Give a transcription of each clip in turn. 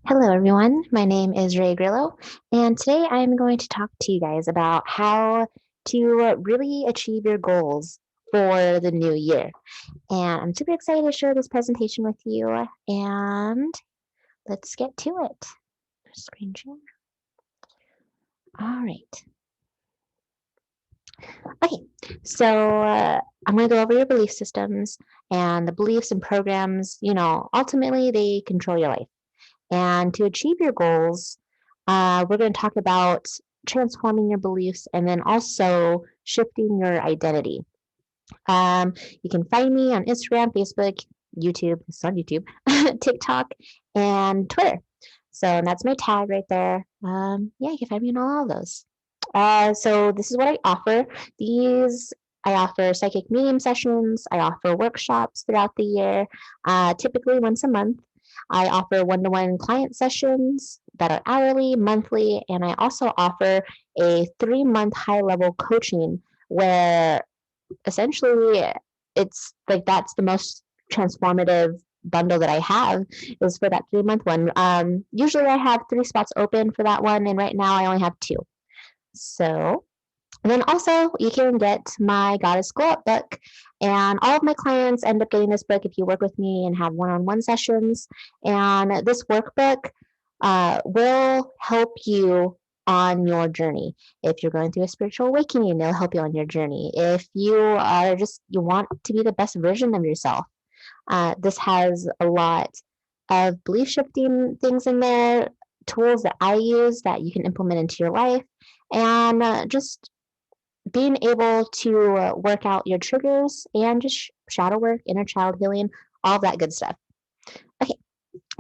Hello, everyone. My name is Ray Grillo, and today I'm going to talk to you guys about how to really achieve your goals for the new year. And I'm super excited to share this presentation with you, and let's get to it. Screen share. All right. Okay, so I'm going to go over your belief systems and the beliefs and programs, ultimately they control your life. And to achieve your goals, we're going to talk about transforming your beliefs and then also shifting your identity. You can find me on Instagram, Facebook, YouTube, it's on YouTube, TikTok, and Twitter. So that's my tag right there. Yeah, you can find me on all of those. So this is what I offer. I offer psychic medium sessions. I offer workshops throughout the year, typically once a month. I offer one-to-one client sessions that are hourly, monthly, and I also offer a 3-month high-level coaching where essentially it's like that's the most transformative bundle that I have is for that 3-month one. Usually I have 3 spots open for that one, and right now I only have 2. So, and then also you can get my Goddess Glow Up book. And all of my clients end up getting this book if you work with me and have one-on-one sessions. And this workbook will help you on your journey. If you're going through a spiritual awakening, it'll help you on your journey. If you want to be the best version of yourself, this has a lot of belief shifting things in there, tools that I use that you can implement into your life, and just being able to work out your triggers and just shadow work, inner child healing, all of that good stuff. Okay,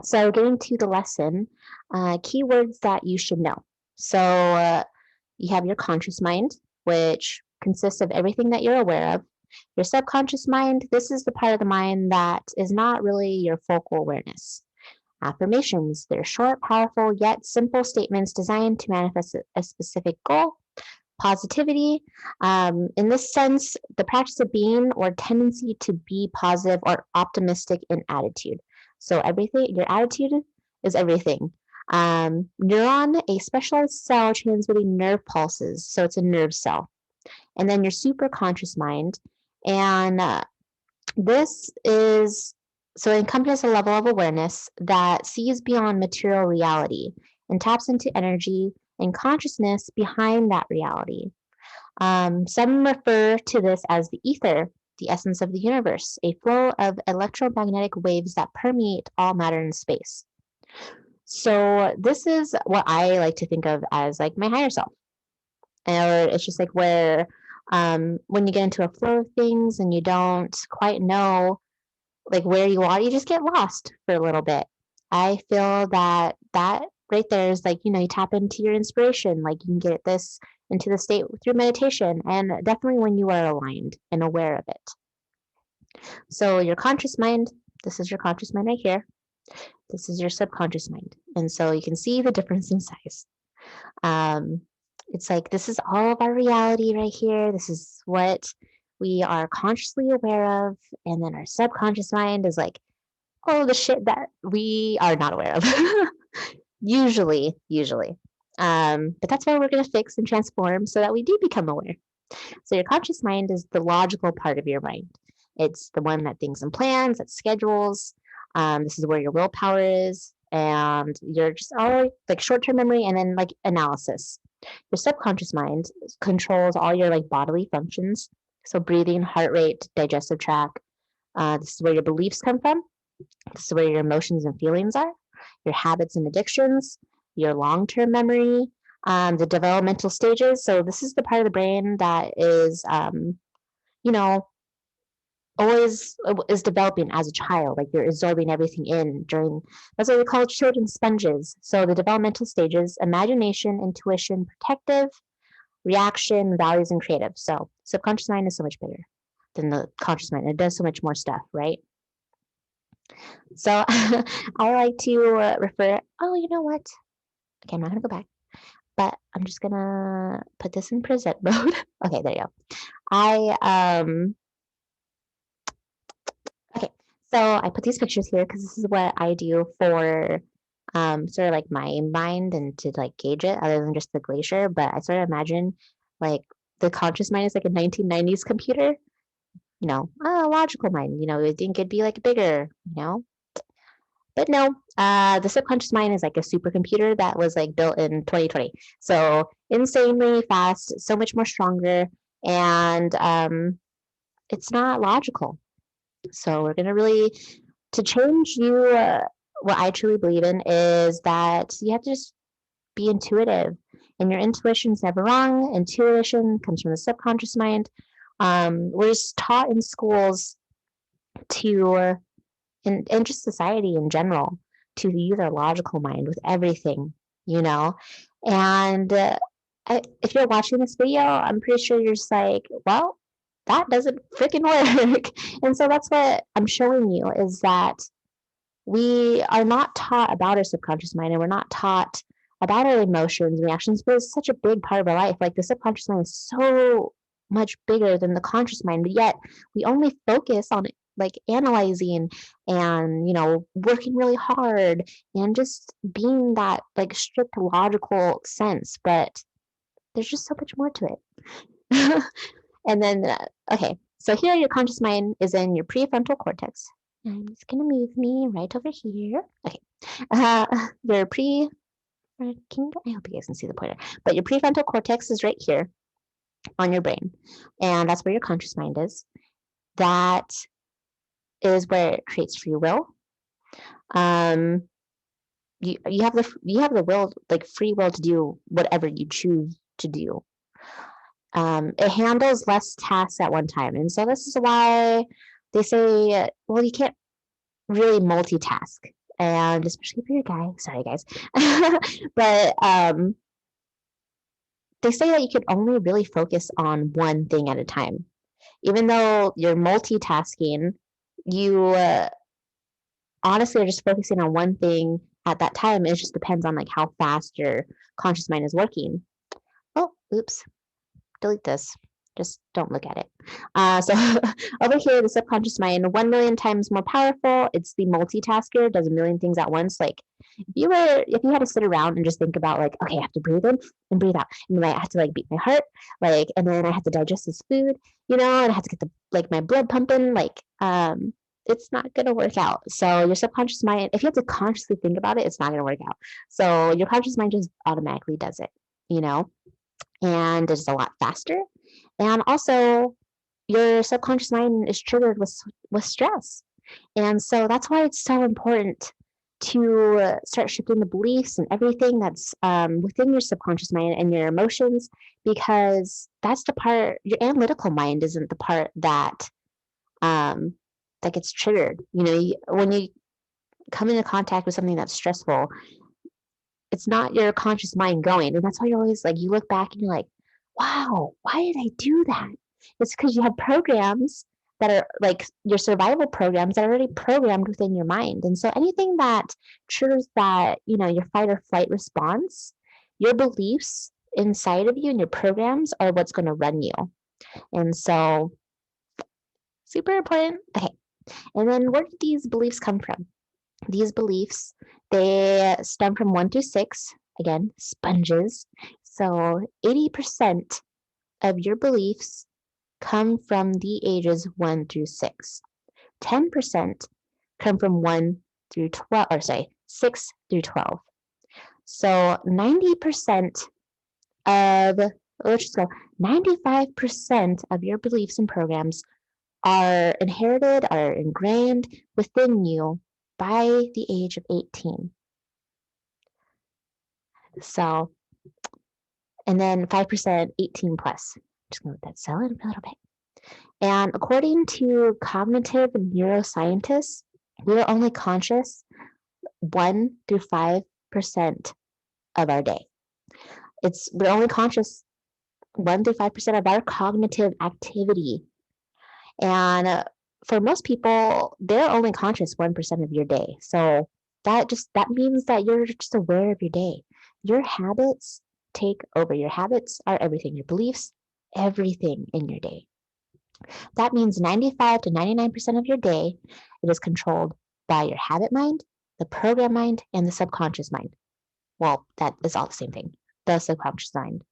so getting to the lesson, keywords that you should know. So you have your conscious mind, which consists of everything that you're aware of. Your subconscious mind, this is the part of the mind that is not really your focal awareness. Affirmations, they're short, powerful, yet simple statements designed to manifest a specific goal. Positivity, in this sense, the practice of being or tendency to be positive or optimistic in attitude. So everything, your attitude is everything. Neuron, a specialized cell transmitting nerve pulses. So it's a nerve cell. And then your superconscious mind. And this is, so it encompasses a level of awareness that sees beyond material reality and taps into energy and consciousness behind that reality. Some refer to this as the ether, the essence of the universe, a flow of electromagnetic waves that permeate all matter in space. So this is what I like to think of as like my higher self. Or it's just like where when you get into a flow of things and you don't quite know like where you are, you just get lost for a little bit. I feel that right there is like, you tap into your inspiration. Like you can get this into the state through meditation and definitely when you are aligned and aware of it. So your conscious mind, this is your conscious mind right here. This is your subconscious mind. And so you can see the difference in size. It's like this is all of our reality right here. This is what we are consciously aware of. And then our subconscious mind is like, all the shit that we are not aware of. usually. But that's why we're going to fix and transform so that we do become aware. So your conscious mind is the logical part of your mind. It's the one that thinks and plans, that schedules. This is where your willpower is, and you're just all like short-term memory and then like analysis. Your subconscious mind controls all your like bodily functions. So breathing, heart rate, digestive tract. This is where your beliefs come from. This is where your emotions and feelings are, your habits and addictions, your long-term memory, the developmental stages. So this is the part of the brain that is, you know, always is developing as a child. Like you're absorbing everything in during, that's what we call children sponges. So the developmental stages, imagination, intuition, protective, reaction, values, and creative. So subconscious mind is so much bigger than the conscious mind. It does so much more stuff, right? So I like to refer, oh, you know what? Okay, I'm not going to go back, but I'm just going to put this in present mode. Okay, there you go. Okay, so I put these pictures here because this is what I do for sort of like my mind and to like gauge it other than just the glacier. But I sort of imagine like the conscious mind is like a 1990s computer, a logical mind, I think it'd be like bigger, But no, the subconscious mind is like a supercomputer that was like built in 2020. So insanely fast, so much more stronger, and it's not logical. So we're gonna really to change you. What I truly believe in is that you have to just be intuitive, and your intuition's never wrong. Intuition comes from the subconscious mind. We're just taught in schools to and just society in general to use our logical mind with everything, you know? And if you're watching this video, I'm pretty sure you're just like, well, that doesn't freaking work. And so that's what I'm showing you is that we are not taught about our subconscious mind and we're not taught about our emotions, reactions, but it's such a big part of our life. Like the subconscious mind is so much bigger than the conscious mind, but yet we only focus on like analyzing and working really hard and just being that like strict logical sense, but there's just so much more to it. And then okay, so here your conscious mind is in your prefrontal cortex. I'm just gonna move me right over here. Okay, your I hope you guys can see the pointer, but your prefrontal cortex is right here on your brain, and that's where your conscious mind is. That is where it creates free will. Um, you have the will, like free will to do whatever you choose to do. It handles less tasks at one time, and so this is why they say, well, you can't really multitask, and especially if you're a guy. Sorry, guys, but they say that you can only really focus on one thing at a time. Even though you're multitasking, you honestly are just focusing on one thing at that time. It just depends on like how fast your conscious mind is working. Oh, oops. Delete this. Just don't look at it. So over here, the subconscious mind, 1 million times more powerful. It's the multitasker, does a million things at once. Like if you had to sit around and just think about like, okay, I have to breathe in and breathe out, and then I have to like beat my heart, like, and then I have to digest this food, and I have to get my blood pumping, like, it's not gonna work out. So your subconscious mind, if you have to consciously think about it, it's not gonna work out. So your conscious mind just automatically does it, and it's a lot faster. And also, your subconscious mind is triggered with stress. And so that's why it's so important to start shifting the beliefs and everything that's within your subconscious mind and your emotions, because that's the part, your analytical mind isn't the part um, that gets triggered. When you come into contact with something that's stressful, it's not your conscious mind going. And that's why you're always like, you look back and you're like, wow, why did I do that? It's because you have programs that are like your survival programs that are already programmed within your mind. And so anything that triggers that, your fight or flight response, your beliefs inside of you and your programs are what's going to run you. And so, super important. Okay. And then where did these beliefs come from? These beliefs, they stem from 1 through 6. Again, sponges. So 80% of your beliefs come from the ages 1 through 6. 10% come from 1 through 12, or sorry, 6 through 12. So 90% let's just go, 95% of your beliefs and programs are inherited, are ingrained within you by the age of 18. So, and then 5% 18 plus. Just gonna let that settle in for a little bit. And according to cognitive neuroscientists, we are only conscious 1 through 5% of our day. We're only conscious 1 through 5% of our cognitive activity. And for most people, they're only conscious 1% of your day. So that means that you're just aware of your day. Your habits take over. Your habits are everything. Your beliefs, everything in your day. That means 95 to 99% of your day, it is controlled by your habit mind the program mind and the subconscious mind. Well, that is all the same thing, the subconscious mind.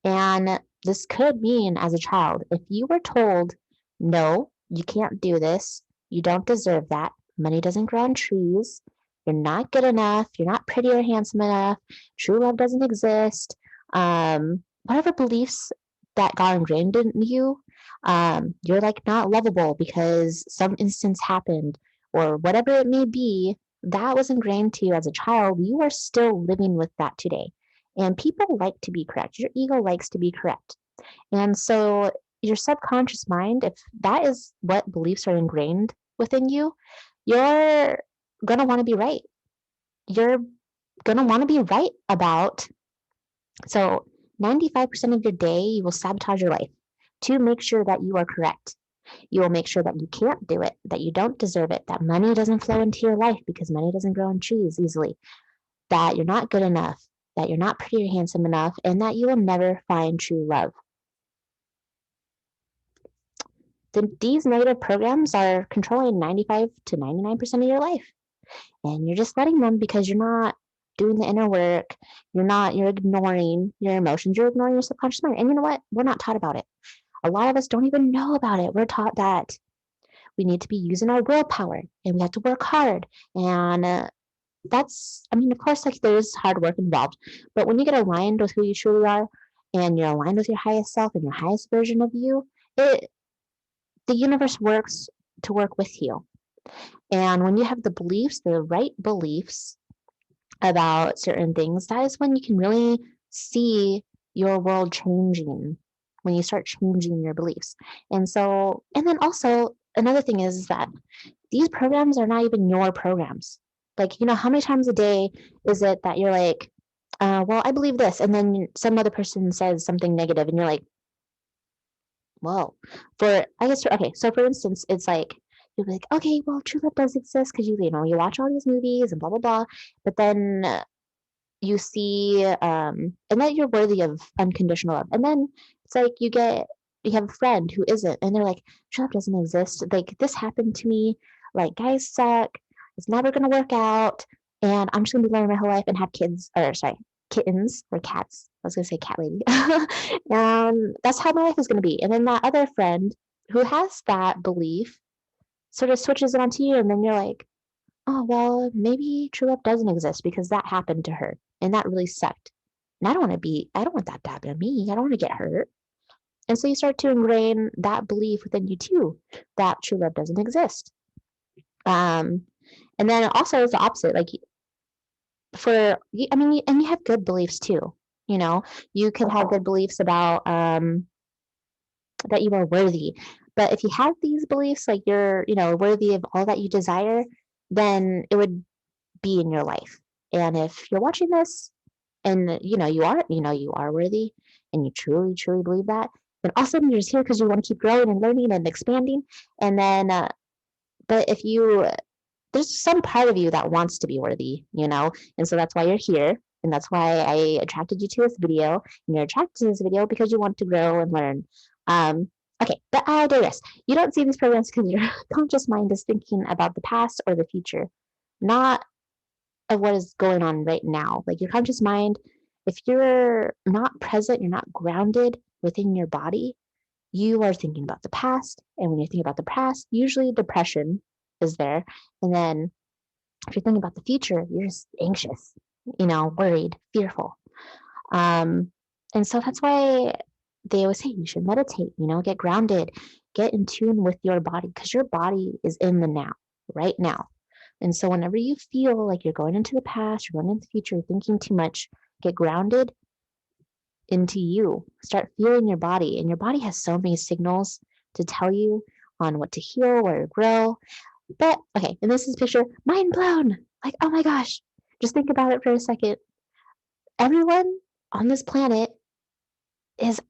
And this could mean as a child, if you were told, no, you can't do this, you don't deserve that, money doesn't grow on trees, you're not good enough, you're not pretty or handsome enough, true love doesn't exist, whatever beliefs that got ingrained in you, you're like not lovable because some instance happened, or whatever it may be, that was ingrained to you as a child, you are still living with that today. And people like to be correct. Your ego likes to be correct. And so your subconscious mind, if that is what beliefs are ingrained within you, you're going to want to be right. You're going to want to be right about. So 95% of your day, you will sabotage your life to make sure that you are correct. You will make sure that you can't do it, that you don't deserve it, that money doesn't flow into your life because money doesn't grow on trees easily, that you're not good enough, that you're not pretty or handsome enough, and that you will never find true love. These negative programs are controlling 95 to 99% of your life. And you're just letting them because you're not doing the inner work. You're ignoring your emotions. You're ignoring your subconscious mind. And you know what? We're not taught about it. A lot of us don't even know about it. We're taught that we need to be using our willpower and we have to work hard. And of course, like there's hard work involved, but when you get aligned with who you truly are and you're aligned with your highest self and your highest version of you, the universe works to work with you. And when you have the beliefs, the right beliefs about certain things, that is when you can really see your world changing, when you start changing your beliefs. And then also another thing is that these programs are not even your programs. Like, how many times a day is it that you're like, well, I believe this. And then some other person says something negative and you're like, well, so for instance, it's like, you'll be like, okay, well, true love does exist because you watch all these movies and blah, blah, blah. But then you see, and that you're worthy of unconditional love. And then it's like you have a friend who isn't, and they're like, true love doesn't exist. Like, this happened to me. Like, guys suck. It's never going to work out. And I'm just going to be learning my whole life and have kittens or cats. I was going to say cat lady. That's how my life is going to be. And then that other friend who has that belief sort of switches it onto you. And then you're like, oh, well, maybe true love doesn't exist because that happened to her. And that really sucked. And I don't want that to happen to me. I don't want to get hurt. And so you start to ingrain that belief within you too, that true love doesn't exist. And then also it's the opposite. Like and you have good beliefs too. You can have good beliefs about that you are worthy. But if you have these beliefs, like you're, worthy of all that you desire, then it would be in your life. And if you're watching this and you are worthy and you truly, truly believe that, then all of a sudden you're just here because you want to keep growing and learning and expanding. And then, but if there's some part of you that wants to be worthy, and so that's why you're here. And that's why I attracted you to this video. And you're attracted to this video because you want to grow and learn. Okay, but I digress. You don't see these programs because your conscious mind is thinking about the past or the future, not of what is going on right now. Like your conscious mind, if you're not present, you're not grounded within your body, you are thinking about the past. And when you think about the past, usually depression is there. And then if you're thinking about the future, you're just anxious, worried, fearful. And so that's why they always say you should meditate, get grounded, get in tune with your body because your body is in the now, right now. And so whenever you feel like you're going into the past, you're going into the future, you're thinking too much, get grounded into you. Start feeling your body. And your body has so many signals to tell you on what to heal, where to grow. But, okay, and this is picture, mind blown. Like, oh my gosh, just think about it for a second. Everyone on this planet is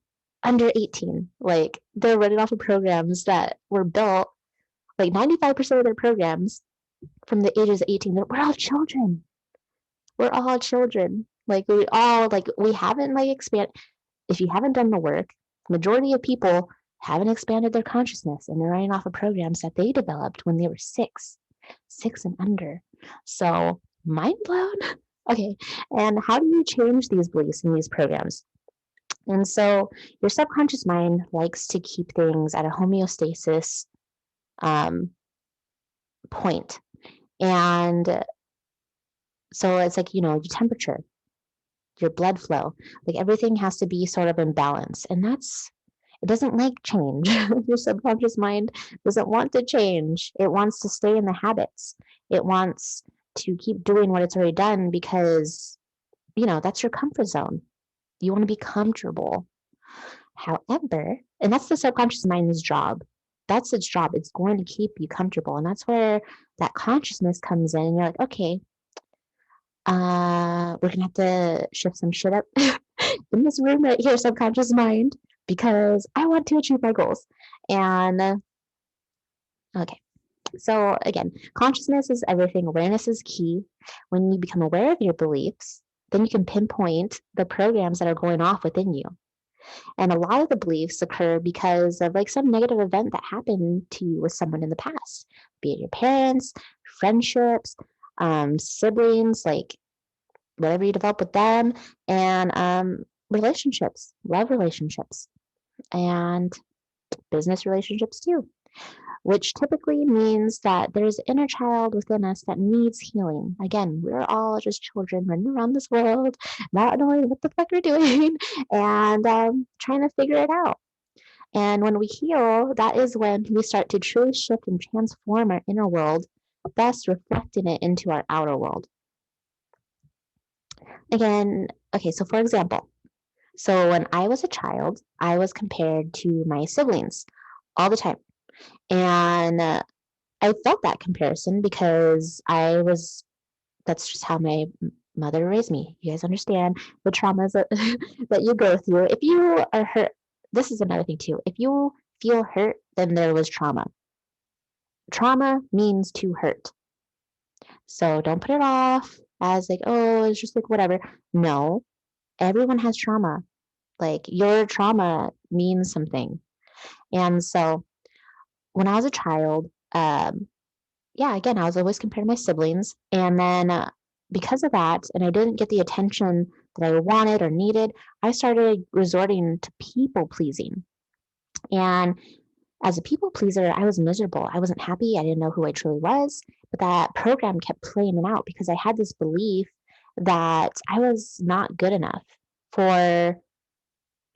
under 18. Like, they're running off of programs that were built, like 95% of their programs from the ages of 18, we're all children. We're all children. Like, we haven't, expanded. If you haven't done the work, majority of people haven't expanded their consciousness and they're running off of programs that they developed when they were 6. 6 and under. So mind blown. Okay. And how do you change these beliefs in these programs? And so your subconscious mind likes to keep things at a homeostasis um, point. And so it's like, your temperature, your blood flow, like everything has to be sort of in balance. And it doesn't like change. Your subconscious mind doesn't want to change. It wants to stay in the habits. It wants to keep doing what it's already done because, that's your comfort zone. You want to be comfortable. However, and that's the subconscious mind's job. That's its job. It's going to keep you comfortable. And that's where that consciousness comes in. And you're like, okay, we're gonna have to shift some shit up in this room right here, subconscious mind, because I want to achieve my goals. And okay, so again, consciousness is everything. Awareness is key. When you become aware of your beliefs, then you can pinpoint the programs that are going off within you. And a lot of the beliefs occur because of like some negative event that happened to you with someone in the past, be it your parents, friendships, siblings, like whatever you develop with them, and relationships, love relationships, and business relationships too, which typically means that there's an inner child within us that needs healing. Again, we're all just children running around this world, not knowing what the fuck we're doing, and trying to figure it out. And when we heal, that is when we start to truly shift and transform our inner world, thus reflecting it into our outer world. Again, okay, so for example, so when I was a child, I was compared to my siblings all the time. And I felt that comparison because that's just how my mother raised me. You guys understand the traumas that, that you go through. If you are hurt, this is another thing too. If you feel hurt, then there was trauma. Trauma means to hurt. So don't put it off as like, oh, it's just like whatever. No, everyone has trauma. Like your trauma means something. And so when I was a child, yeah, again, I was always compared to my siblings. And then because of that, and I didn't get the attention that I wanted or needed, I started resorting to people pleasing. And as a people pleaser, I was miserable. I wasn't happy. I didn't know who I truly was. But that program kept playing it out because I had this belief that I was not good enough for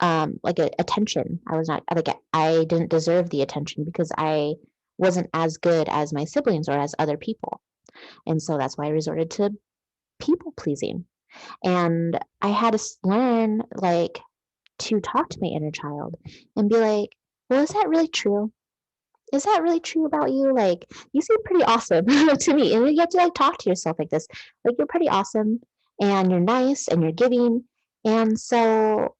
like attention. I was not like I didn't deserve the attention because I wasn't as good as my siblings or as other people. And so that's why I resorted to people pleasing. And I had to learn like to talk to my inner child and be like, well, is that really true? Is that really true about you? Like, you seem pretty awesome to me. And you have to like talk to yourself like this. Like, you're pretty awesome and you're nice and you're giving. And so,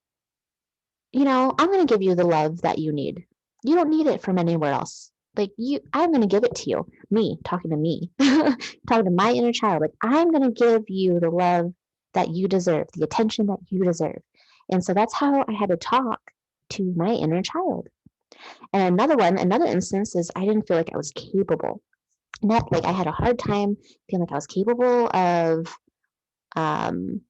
I'm going to give you the love that you need. You don't need it from anywhere else. Like, I'm going to give it to you. Me, talking to me, talking to my inner child. Like, I'm going to give you the love that you deserve, the attention that you deserve. And so that's how I had to talk to my inner child. And another instance is I didn't feel like I was capable. Not like I had a hard time feeling like I was capable of um,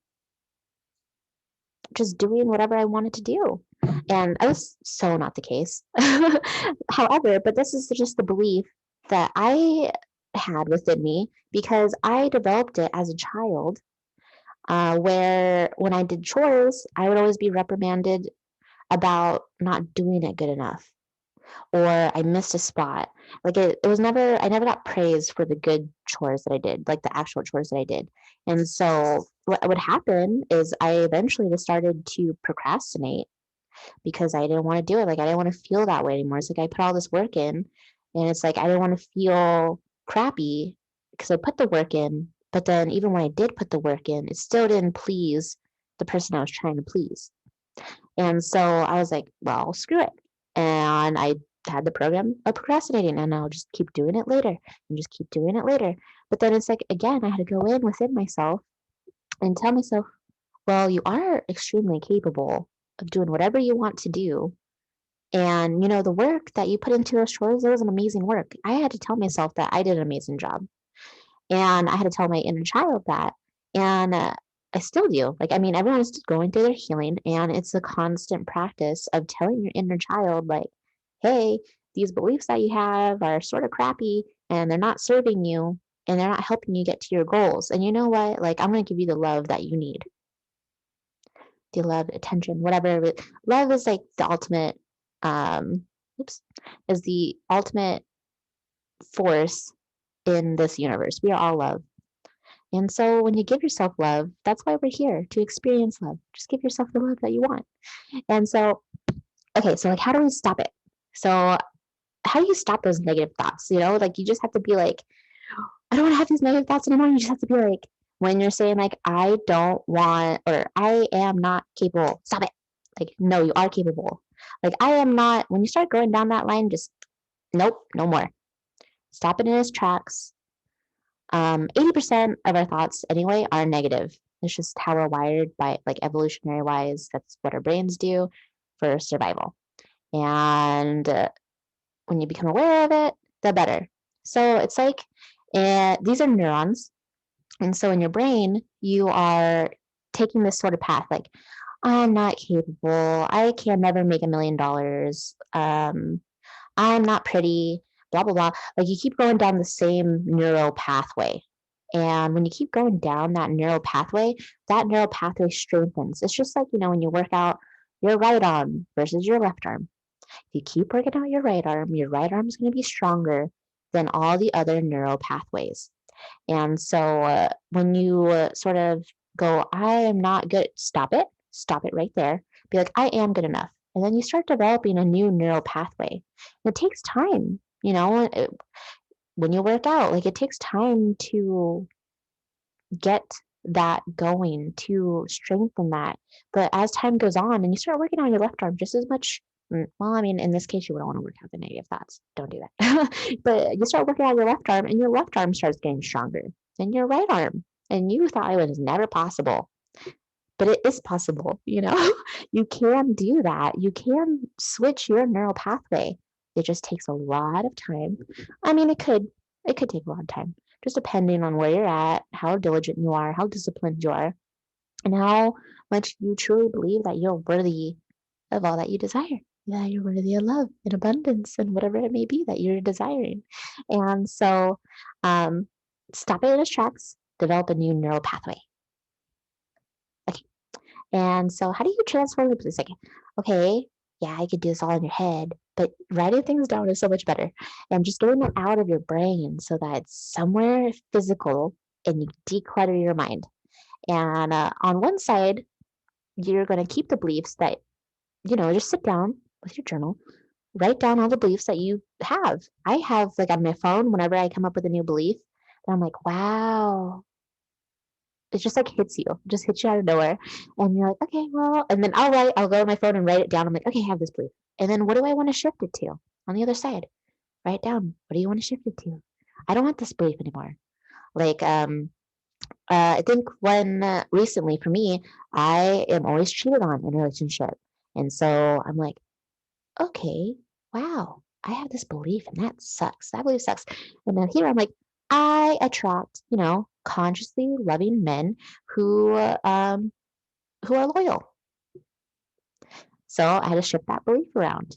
just doing whatever I wanted to do. And I was so not the case. However, but this is just the belief that I had within me because I developed it as a child, where when I did chores, I would always be reprimanded about not doing it good enough or I missed a spot. Like I never got praise for the good chores that I did, like the actual chores that I did. And so what would happen is I eventually just started to procrastinate because I didn't want to do it. Like I didn't want to feel that way anymore. It's like I put all this work in and it's like I didn't want to feel crappy because I put the work in. But then even when I did put the work in, it still didn't please the person I was trying to please. And so I was like, well, screw it. And I had the program of procrastinating and I'll just keep doing it later and just keep doing it later. But then it's like, again, I had to go in within myself and tell myself, well, you are extremely capable of doing whatever you want to do. And, the work that you put into those chores, it was an amazing work. I had to tell myself that I did an amazing job. And I had to tell my inner child that. And I still do. Like, I mean, everyone's going through their healing, and it's a constant practice of telling your inner child, like, hey, these beliefs that you have are sort of crappy and they're not serving you and they're not helping you get to your goals. And you know what? Like, I'm going to give you the love that you need, the love, attention, whatever. Love is like the ultimate, um, oops, is the ultimate force in this universe. We are all love. And so when you give yourself love, that's why we're here, to experience love. Just give yourself the love that you want. And so, okay, so like, how do we stop it? So, how do you stop those negative thoughts? Like, you just have to be like, I don't want to have these negative thoughts anymore. You just have to be like, when you're saying, like, I don't want, or I am not capable, stop it. Like, no, you are capable. Like, I am not, when you start going down that line, just, nope, no more. Stop it in its tracks. 80% of our thoughts anyway are negative. It's just how we're wired by, like, evolutionary wise. That's what our brains do for survival. And when you become aware of it, the better. So it's like, these are neurons. And so in your brain, you are taking this sort of path, like, I'm not capable. I can never make $1 million. I'm not pretty, blah, blah, blah. Like, you keep going down the same neural pathway. And when you keep going down that neural pathway strengthens. It's just like, when you work out your right arm versus your left arm. If you keep working out your right arm is going to be stronger than all the other neural pathways. And so when you sort of go, I am not good, stop it right there. Be like, I am good enough. And then you start developing a new neural pathway. And it takes time, when you work out, like, it takes time to get that going, to strengthen that. But as time goes on and you start working on your left arm just as much, well, I mean, in this case, you don't want to work out the negative thoughts. Don't do that. But you start working on your left arm, and your left arm starts getting stronger than your right arm. And you thought it was never possible, but it is possible. You can do that. You can switch your neural pathway. It just takes a lot of time. I mean, it could take a lot of time, just depending on where you're at, how diligent you are, how disciplined you are, and how much you truly believe that you're worthy of all that you desire, that you're worthy of love and abundance and whatever it may be that you're desiring. And so, um, stop it in its tracks, develop a new neural pathway. Okay. And so, how do you transform the beliefs? Like, okay, yeah, I could do this all in your head, but writing things down is so much better. And just getting it out of your brain so that it's somewhere physical and you declutter your mind. And on one side, you're going to keep the beliefs that, just sit down with your journal, write down all the beliefs that you have. I have, like, on my phone, whenever I come up with a new belief, and I'm like, wow, it just like just hits you out of nowhere. And you're like, okay, well, and then I'll go on my phone and write it down. I'm like, okay, I have this belief. And then what do I want to shift it to on the other side? Write down, what do you want to shift it to? I don't want this belief anymore. Like, I think when recently for me, I am always cheated on in a relationship. And so I'm like, okay, wow, I have this belief and that sucks. That belief sucks. And then here I'm like, I attract, consciously loving men who are loyal. So I had to shift that belief around.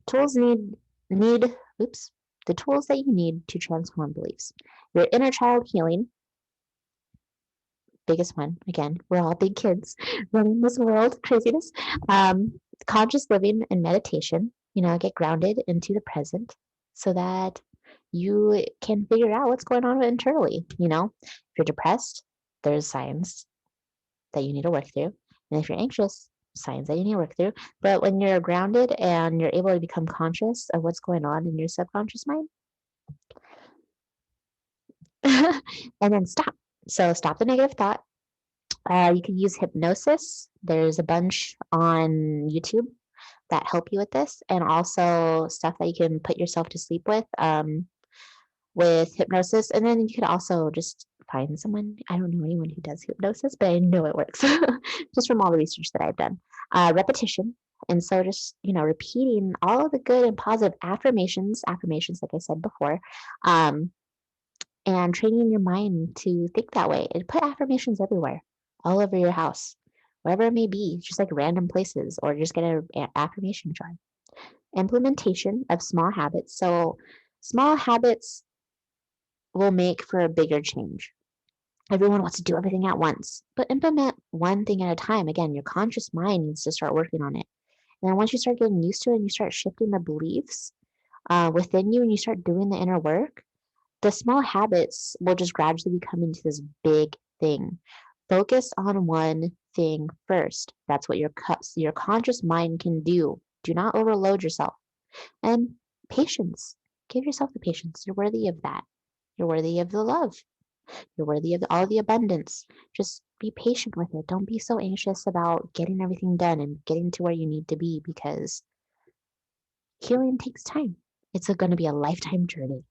Tools need oops, the tools that you need to transform beliefs. Your inner child healing, biggest one. Again, we're all big kids running this world, craziness. Conscious living and meditation, get grounded into the present so that you can figure out what's going on internally. If you're depressed, there's signs that you need to work through. And if you're anxious, signs that you need to work through. But when you're grounded and you're able to become conscious of what's going on in your subconscious mind, and then stop. So stop the negative thought. You can use hypnosis. There's a bunch on YouTube that help you with this, and also stuff that you can put yourself to sleep with hypnosis. And then you could also just find someone. I don't know anyone who does hypnosis, but I know it works just from all the research that I've done. Repetition And so just, repeating all of the good and positive affirmations, like I said before, um, and training your mind to think that way and put affirmations everywhere, all over your house, wherever it may be, just like random places, or just get an affirmation jar. Implementation of small habits. So small habits will make for a bigger change. Everyone wants to do everything at once, but implement one thing at a time. Again, your conscious mind needs to start working on it. And then once you start getting used to it and you start shifting the beliefs within you and you start doing the inner work, the small habits will just gradually become into this big thing. Focus on one thing first. That's what your conscious mind can do. Do not overload yourself. And patience. Give yourself the patience. You're worthy of that. You're worthy of the love. You're worthy of all the abundance. Just be patient with it. Don't be so anxious about getting everything done and getting to where you need to be, because healing takes time. It's going to be a lifetime journey.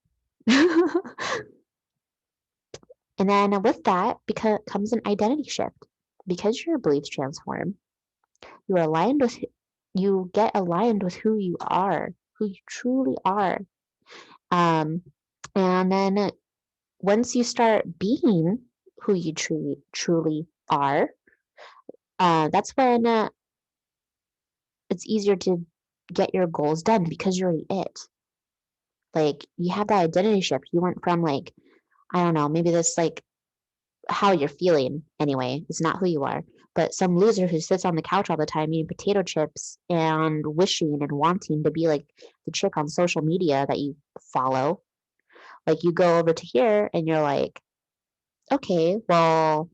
And then with that comes an identity shift. Because your beliefs transform, you get aligned with who you are, who you truly are. Um, and then once you start being who you truly are, that's when it's easier to get your goals done, because you're it. Like, you have that identity shift. You went from, like, I don't know, maybe this, like, how you're feeling anyway. It's not who you are. But some loser who sits on the couch all the time eating potato chips and wishing and wanting to be like the chick on social media that you follow. Like, you go over to here and you're like, okay, well,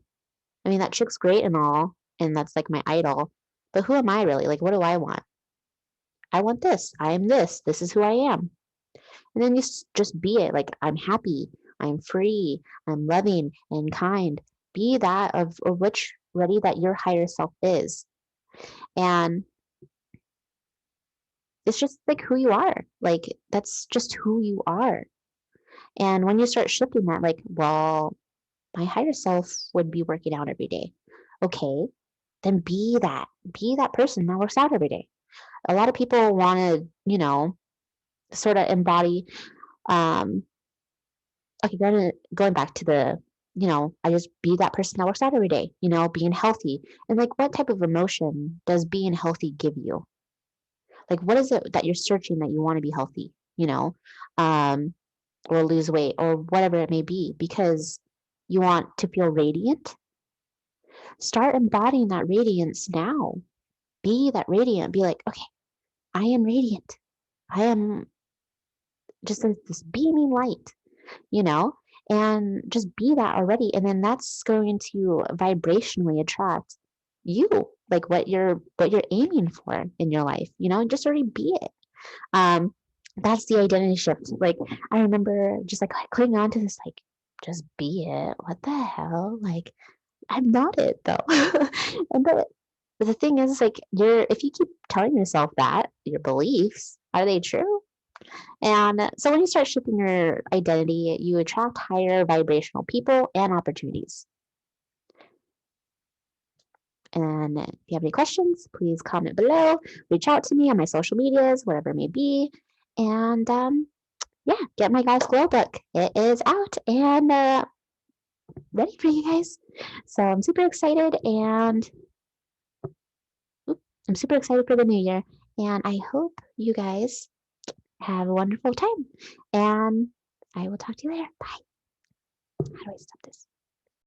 I mean, that chick's great and all, and that's like my idol. But who am I really? Like, what do I want? I want this. I am this. This is who I am. And then you just be it. Like, I'm happy. I'm free. I'm loving and kind. Be that of which ready that your higher self is. And it's just like who you are. Like, that's just who you are. And when you start shifting that, like, well, my higher self would be working out every day. Okay, then be that. Be that person that works out every day. A lot of people want to, sort of embody, um, okay, going back to I just be that person that works out every day, being healthy. And like, what type of emotion does being healthy give you? Like, what is it that you're searching that you want to be healthy, um, or lose weight or whatever it may be, because you want to feel radiant? Start embodying that radiance now. Be that radiant. Be like, okay, I am radiant. I am just this beaming light, you know, and just be that already. And then that's going to vibrationally attract you, like what you're aiming for in your life, and just already be it. Um, that's the identity shift. Like, I remember just like clinging on to this, like, just be it. What the hell? Like, I'm not it though. And but the thing is, like, if you keep telling yourself that, your beliefs, are they true? And so when you start shifting your identity, you attract higher vibrational people and opportunities. And if you have any questions, please comment below. Reach out to me on my social medias, whatever it may be. And yeah, get my guys' glow book. It is out and ready for you guys. So I'm super excited, and I'm super excited for the new year. And I hope you guys have a wonderful time. And I will talk to you later. Bye. How do I stop this?